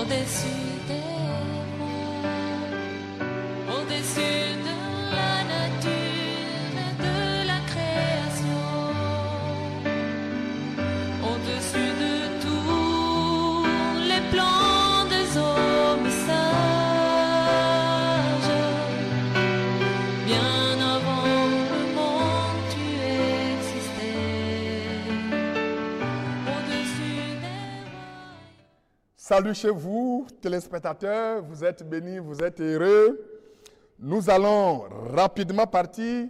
Au-dessus des monts, au-dessus de la nature et de la création, au-dessus de tous les plans des hommes sages, bien avant le monde tu existais, au-dessus des rois. Salut chez vous, téléspectateurs, vous êtes bénis, vous êtes heureux. Nous allons rapidement partir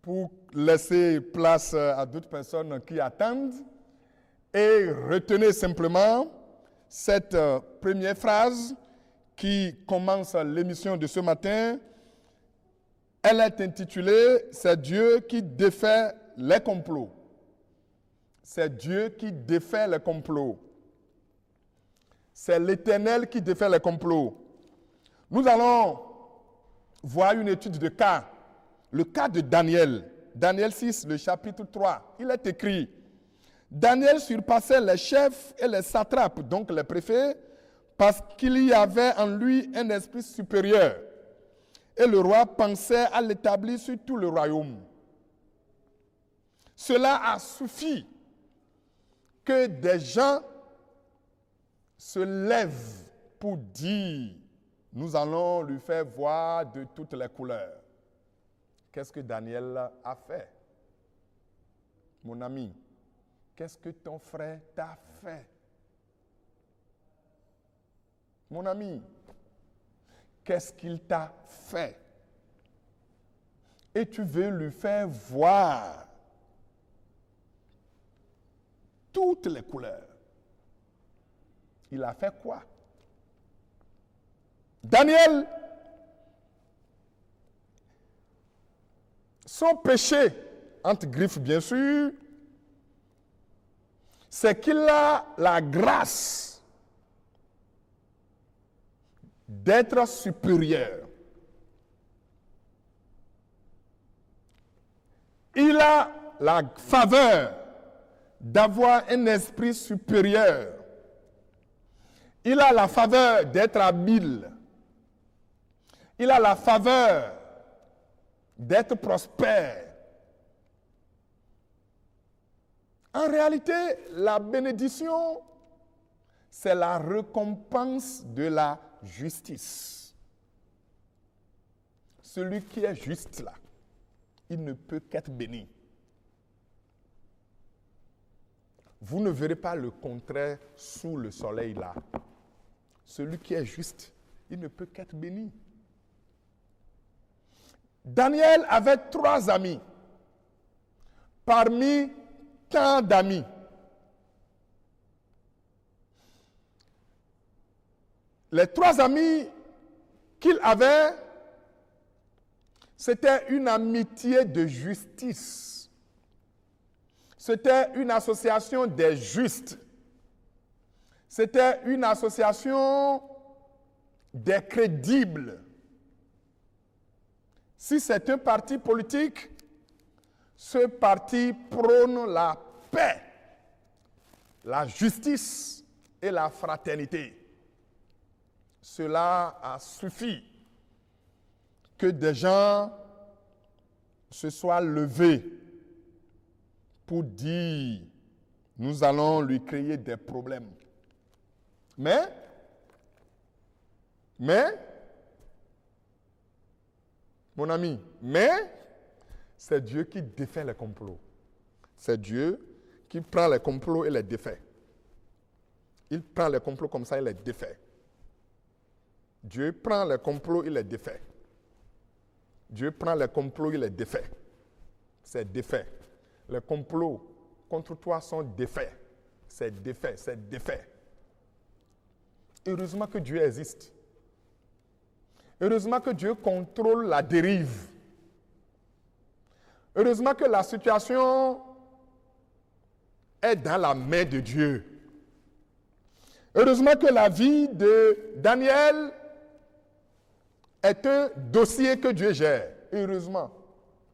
pour laisser place à d'autres personnes qui attendent. Et retenez simplement cette première phrase qui commence l'émission de ce matin. Elle est intitulée « C'est Dieu qui défait les complots ». C'est Dieu qui défait les complots. C'est l'Éternel qui défait les complots. Nous allons voir une étude de cas. Le cas de Daniel. Daniel 6, le chapitre 3. Il est écrit: Daniel surpassait les chefs et les satrapes, donc les préfets, parce qu'il y avait en lui un esprit supérieur. Et le roi pensait à l'établir sur tout le royaume. Cela a suffi que des gens se lèvent pour dire: nous allons lui faire voir de toutes les couleurs. Qu'est-ce que Daniel a fait? Mon ami, qu'est-ce que ton frère t'a fait? Mon ami, qu'est-ce qu'il t'a fait? Et tu veux lui faire voir toutes les couleurs. Il a fait quoi? Daniel, son péché, entre griffes bien sûr, c'est qu'il a la grâce d'être supérieur. Il a la faveur d'avoir un esprit supérieur. Il a la faveur d'être habile. Il a la faveur d'être prospère. En réalité, la bénédiction, c'est la récompense de la justice. Celui qui est juste là, il ne peut qu'être béni. Vous ne verrez pas le contraire sous le soleil là. Celui qui est juste, il ne peut qu'être béni. Daniel avait 3 amis. Parmi tant d'amis. Les 3 amis qu'il avait, c'était une amitié de justice. C'était une association des justes. C'était une association des crédibles. Si c'est un parti politique, ce parti prône la paix, la justice et la fraternité. Cela a suffi que des gens se soient levés pour dire: nous allons lui créer des problèmes. Mais, mon ami, c'est Dieu qui défait les complots. C'est Dieu qui prend les complots et les défait. Il prend les complots comme ça et les défait. Dieu prend les complots et les défait. Dieu prend les complots et les défait. C'est défait. Les complots contre toi sont défaits. C'est défait, c'est défait. Heureusement que Dieu existe. Heureusement que Dieu contrôle la dérive. Heureusement que la situation est dans la main de Dieu. Heureusement que la vie de Daniel est un dossier que Dieu gère. Heureusement,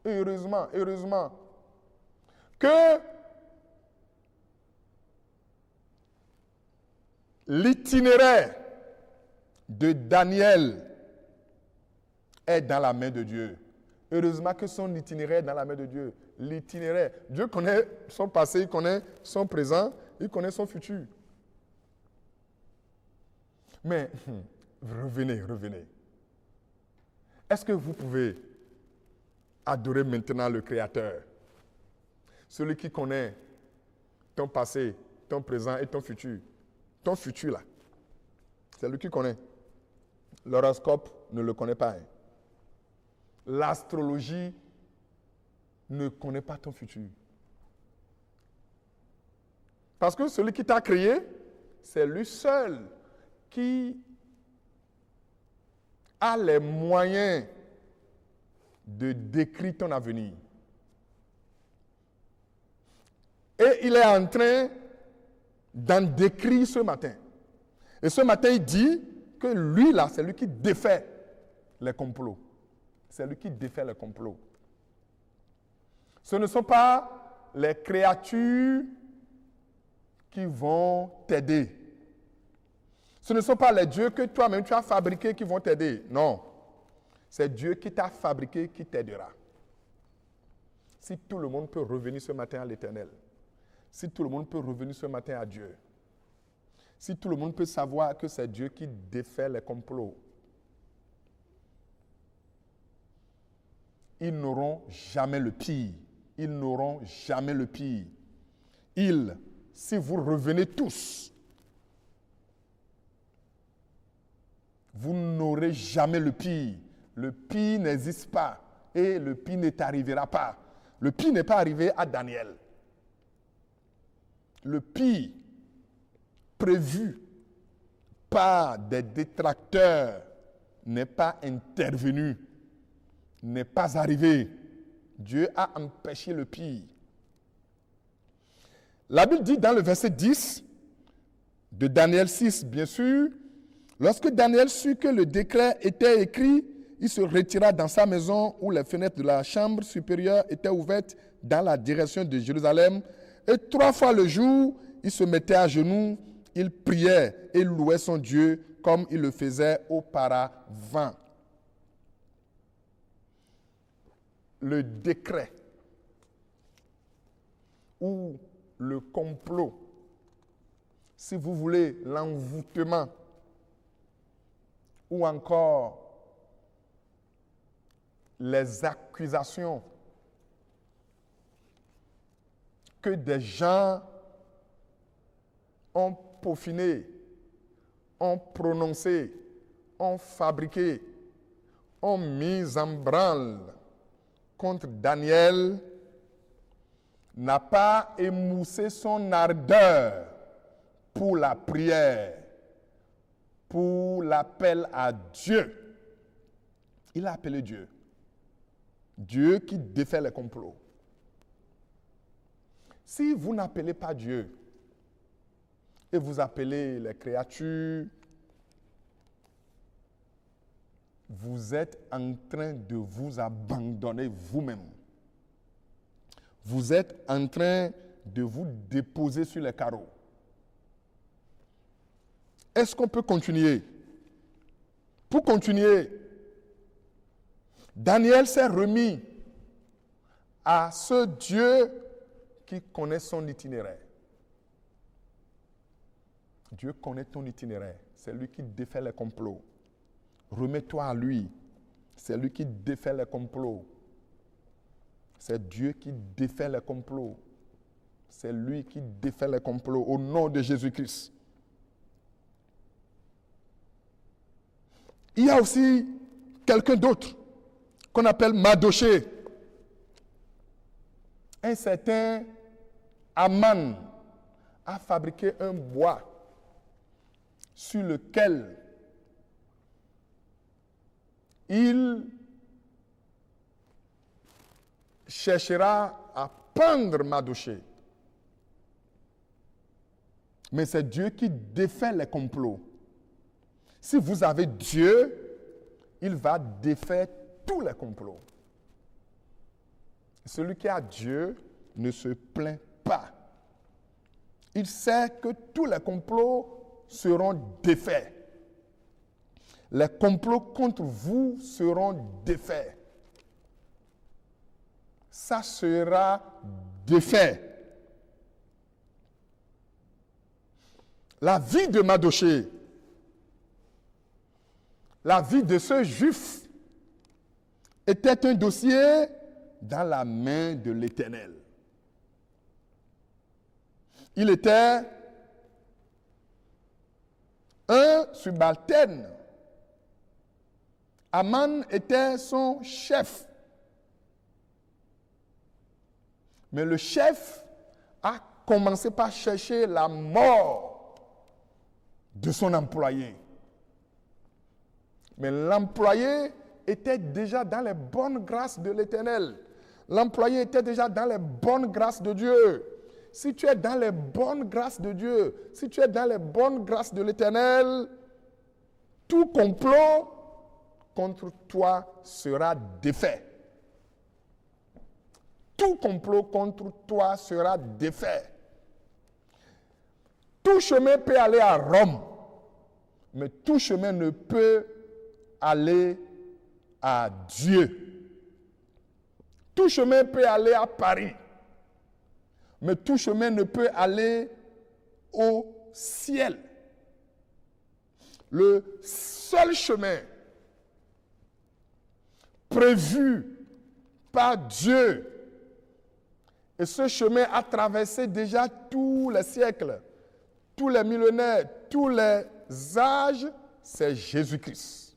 heureusement, heureusement. Que l'itinéraire de Daniel est dans la main de Dieu. Heureusement que son itinéraire est dans la main de Dieu. L'itinéraire. Dieu connaît son passé, il connaît son présent, il connaît son futur. Mais revenez. Est-ce que vous pouvez adorer maintenant le Créateur? Celui qui connaît ton passé, ton présent et ton futur. Ton futur là. C'est lui qui connaît. L'horoscope ne le connaît pas. L'astrologie ne connaît pas ton futur. Parce que celui qui t'a créé, c'est lui seul qui a les moyens de décrire ton avenir. Et il est en train d'en décrire ce matin. Et ce matin, il dit que lui, là, c'est lui qui défait les complots. C'est lui qui défait les complots. Ce ne sont pas les créatures qui vont t'aider. Ce ne sont pas les dieux que toi-même tu as fabriqués qui vont t'aider. Non. C'est Dieu qui t'a fabriqué qui t'aidera. Si tout le monde peut revenir ce matin à l'Éternel, si tout le monde peut revenir ce matin à Dieu, si tout le monde peut savoir que c'est Dieu qui défait les complots, ils n'auront jamais le pire. Ils n'auront jamais le pire. Si vous revenez tous, vous n'aurez jamais le pire. Le pire n'existe pas et le pire ne t'arrivera pas. Le pire n'est pas arrivé à Daniel. Le pire prévu par des détracteurs n'est pas intervenu, n'est pas arrivé. Dieu a empêché le pire. La Bible dit dans le verset 10 de Daniel 6, bien sûr, lorsque Daniel sut que le décret était écrit, il se retira dans sa maison où les fenêtres de la chambre supérieure étaient ouvertes dans la direction de Jérusalem. Et 3 fois le jour, il se mettait à genoux, il priait et louait son Dieu comme il le faisait auparavant. Le décret ou le complot, si vous voulez, l'envoûtement ou encore les accusations que des gens ont peaufiné, ont prononcé, ont fabriqué, ont mis en branle contre Daniel, n'a pas émoussé son ardeur pour la prière, pour l'appel à Dieu. Il a appelé Dieu. Dieu qui défait les complots. Si vous n'appelez pas Dieu et vous appelez les créatures, vous êtes en train de vous abandonner vous-même. Vous êtes en train de vous déposer sur les carreaux. Est-ce qu'on peut continuer? Pour continuer, Daniel s'est remis à ce Dieu qui connaît son itinéraire. Dieu connaît ton itinéraire. C'est lui qui défait les complots. Remets-toi à lui. C'est lui qui défait les complots. C'est Dieu qui défait les complots. C'est lui qui défait les complots au nom de Jésus-Christ. Il y a aussi quelqu'un d'autre qu'on appelle Mardochée. Un certain Aman a fabriqué un bois sur lequel il cherchera à pendre Mardochée. Mais c'est Dieu qui défait les complots. Si vous avez Dieu, il va défaire tous les complots. Celui qui a Dieu ne se plaint pas. Il sait que tous les complots seront défaits. les complots contre vous seront défaits. Ça sera défait. La vie de Mardochée, la vie de ce juif était un dossier dans la main de l'Éternel. Il était un subalterne. Aman était son chef. Mais le chef a commencé par chercher la mort de son employé. Mais l'employé était déjà dans les bonnes grâces de l'Éternel. L'employé était déjà dans les bonnes grâces de Dieu. Si tu es dans les bonnes grâces de Dieu, si tu es dans les bonnes grâces de l'Éternel, tout complot contre toi sera défait. Tout complot contre toi sera défait. Tout chemin peut aller à Rome, mais tout chemin ne peut aller à Dieu. Tout chemin peut aller à Paris, mais tout chemin ne peut aller au ciel. Le seul chemin prévu par Dieu, et ce chemin a traversé déjà tous les siècles, tous les millénaires, tous les âges, c'est Jésus-Christ.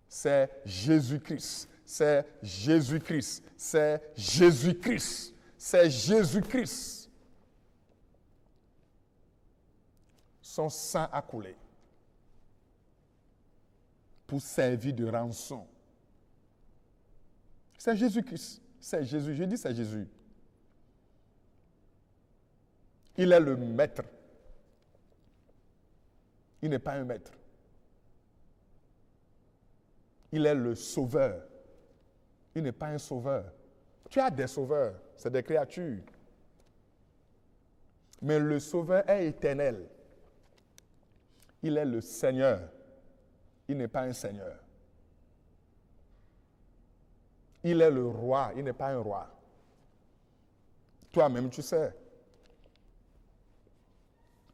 C'est Jésus-Christ. C'est Jésus-Christ. C'est Jésus-Christ. C'est Jésus-Christ. Son sang a coulé pour servir de rançon. C'est Jésus-Christ. C'est Jésus. Je dis c'est Jésus. Il est le maître. Il n'est pas un maître. Il est le sauveur. Il n'est pas un sauveur. Tu as des sauveurs, c'est des créatures. Mais le sauveur est éternel. Il est le Seigneur. Il n'est pas un seigneur. Il est le roi. Il n'est pas un roi. Toi-même, tu sais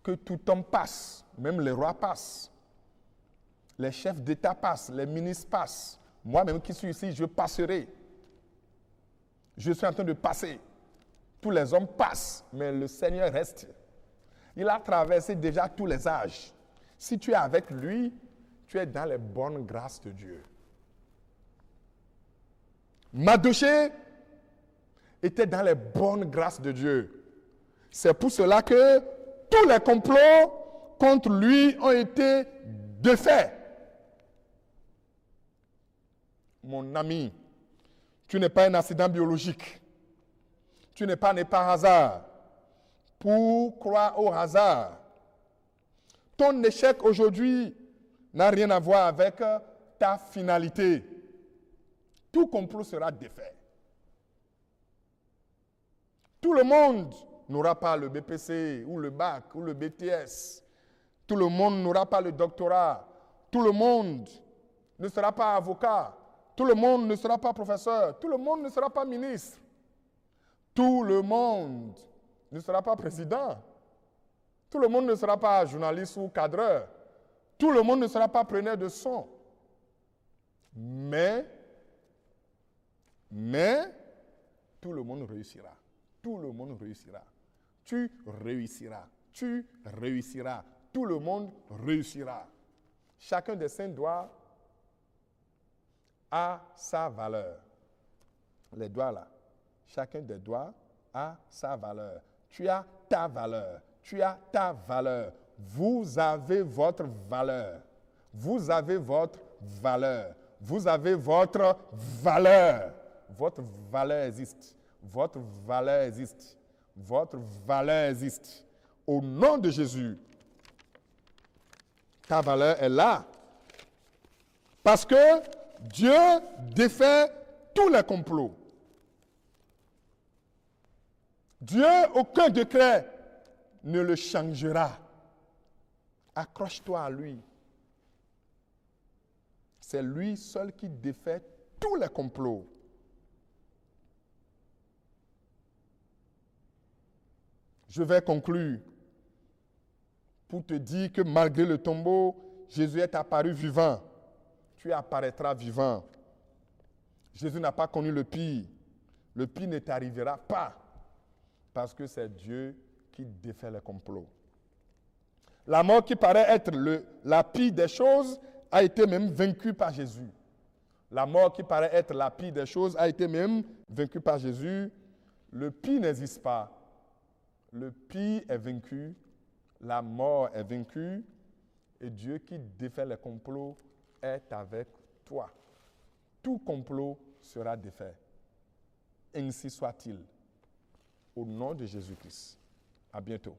que tout homme passe. Même les rois passent. Les chefs d'État passent. Les ministres passent. Moi-même qui suis ici, je passerai. Je suis en train de passer. Tous les hommes passent, mais le Seigneur reste. Il a traversé déjà tous les âges. Si tu es avec lui, tu es dans les bonnes grâces de Dieu. Mardochée était dans les bonnes grâces de Dieu. C'est pour cela que tous les complots contre lui ont été défaits. Mon ami, tu n'es pas un accident biologique. Tu n'es pas né par hasard pour croire au hasard. Ton échec aujourd'hui n'a rien à voir avec ta finalité. Tout complot sera défait. Tout le monde n'aura pas le BPC ou le bac ou le BTS. Tout le monde n'aura pas le doctorat. Tout le monde ne sera pas avocat. Tout le monde ne sera pas professeur. Tout le monde ne sera pas ministre. Tout le monde ne sera pas président. Tout le monde ne sera pas journaliste ou cadreur. Tout le monde ne sera pas preneur de son. Mais, tout le monde réussira. Tout le monde réussira. Tu réussiras. Tu réussiras. Tout le monde réussira. Chacun des saints doigts a sa valeur. Les doigts là. Chacun des doigts a sa valeur. Tu as ta valeur. Tu as ta valeur. Vous avez votre valeur. Vous avez votre valeur. Vous avez votre valeur. Votre valeur existe. Votre valeur existe. Votre valeur existe. Au nom de Jésus, ta valeur est là. Parce que Dieu défait tous les complots. Dieu, aucun décret ne le changera. Accroche-toi à lui. C'est lui seul qui défait tous les complots. Je vais conclure pour te dire que malgré le tombeau, Jésus est apparu vivant. Tu apparaîtras vivant. Jésus n'a pas connu le pire. Le pire ne t'arrivera pas parce que c'est Dieu qui défait les complots. La mort qui paraît être la pire des choses a été même vaincue par Jésus. La mort qui paraît être la pire des choses a été même vaincue par Jésus. Le pire n'existe pas. Le pire est vaincu. La mort est vaincue. Et Dieu qui défait les complots est avec toi. Tout complot sera défait. Ainsi soit-il. Au nom de Jésus-Christ. À bientôt.